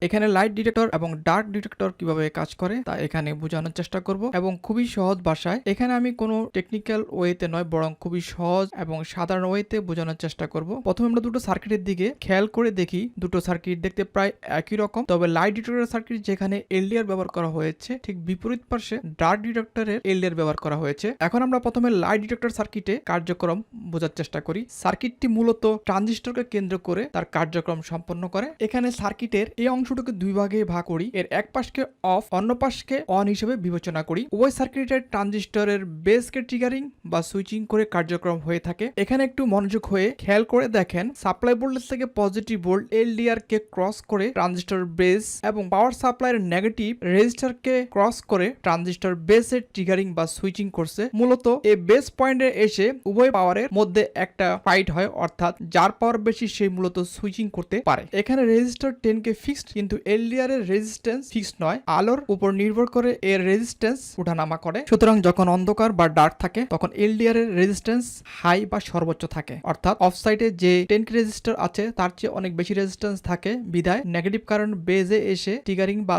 এখানে light detector এবং dark detector কিভাবে কাজ করে তা এখানে বোঝানোর চেষ্টা করব এবং খুবই সহজ ভাষায়। এখানে আমি কোনো টেকনিক্যাল ওয়েতে নয় বরং খুবই সহজ এবং সাধারণ ওয়েতে বোঝানোর চেষ্টা করব। প্রথমে আমরা দুটো সার্কিটের দিকে খেয়াল করে দেখি, দুটো সার্কিট দেখতে প্রায় একই রকম, তবে লাইট ডিটেক্টরের সার্কিট যেখানে এলডিআর ব্যবহার করা হয়েছে ঠিক বিপরীত পাশে ডার্ক ডিটেক্টরের এলডিআর ব্যবহার করা হয়েছে। এখন আমরা প্রথমে লাইট ডিটেক্টর সার্কিটে কার্যক্রম বোঝার চেষ্টা করি। সার্কিটটি মূলত ট্রানজিস্টরকে কেন্দ্র করে তার কার্যক্রম সম্পন্ন করে। এখানে সার্কিটের এই অংশটুকু দুই ভাগে ভাগ করি, এর এক পাশকে অফ অন্য পাশকে অন হিসেবে বিবেচনা করি। উভয় সার্কিটের ট্রানজিস্টরের বেসকে ট্রিগারিং বা সুইচিং করে কার্যক্রম হয়ে থাকে। এখানে একটু মনোযোগ হয়ে খেয়াল করে দেখেন, সাপ্লাই ভোল্টেজ থেকে পজিটিভ ভোল্ট এলডিআর কে ক্রস করে ট্রানজিস্টর বেস এবং পাওয়ার সাপ্লাইয়ের নেগেটিভ রেজিস্টার কে ক্রস করে ট্রানজিস্টর বেসের ট্রিগারিং বা সুইচিং করছে। মূলত এই বেস পয়েন্টে এসে উভয় পাওয়ারের মধ্যে একটা ফাইট হয়, অর্থাৎ যার পাওয়ার বেশি সেই মূলত সুইচিং করতে পারে। এখানে রেজিস্টার 10 কে ফিক্সড, কিন্তু এলডিআর এর রেজিস্ট্যান্স ফিক্সড নয়, আলোর উপর নির্ভর করে এর রেজিস্ট্যান্স ওঠানামা করে। সুতরাং যখন অন্ধকার বা ডার্ক থাকে তখন এলডিআর এর রেজিস্ট্যান্স হাই বা সর্বোচ্চ থাকে, অর্থাৎ অফ সাইডে যে 10 কে রেজিস্টার আছে তার চেয়ে অনেক বেশি রেজিস্ট্যান্স থাকে, বিধায় নেগেটিভ কারেন্ট বেজে এসে ট্রিগারিং বা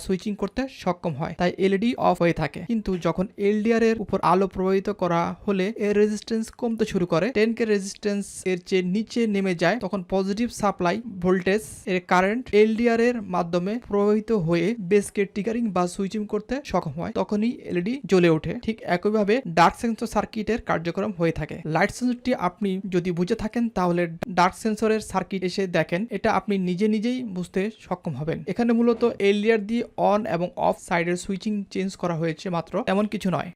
সুইচিং করতে সক্ষম হয়, তাই এলইডি অফ হয়ে থাকে। কিন্তু যখন এলডিআর এর উপর আলো প্রবাহিত করা হলে এর রেজিস্ট্যান্স কমতে শুরু করে, 10 কে রেজিস্ট্যান্স এর চেয়ে নিচে নেমে যায়, তখন পজিটিভ সাপ্লাই ভোল্টেজ এর কারেন্ট এলডিআর এর মাধ্যমে প্রবাহিত হয়ে বেসকে ট্রিগারিং বা সুইচিং করতে সক্ষম হয়, তখনই এলইডি জ্বলে ওঠে। ঠিক একইভাবে ডার্ক সেন্সর সার্কিটের কার্যক্রম হয়ে থাকে। লাইট সেন্সরটি আপনি যদি বুঝে থাকেন তাহলে ডার্ক সেন্সরের সার্কিট এসে দেখেন, এটা আপনি নিজেই বুঝতে সক্ষম হবেন। এখানে মূলত এলডিআর দিয়ে অন এবং অফ সাইডের সুইচিং চেঞ্জ করা হয়েছে মাত্র, এমন কিছু নয়।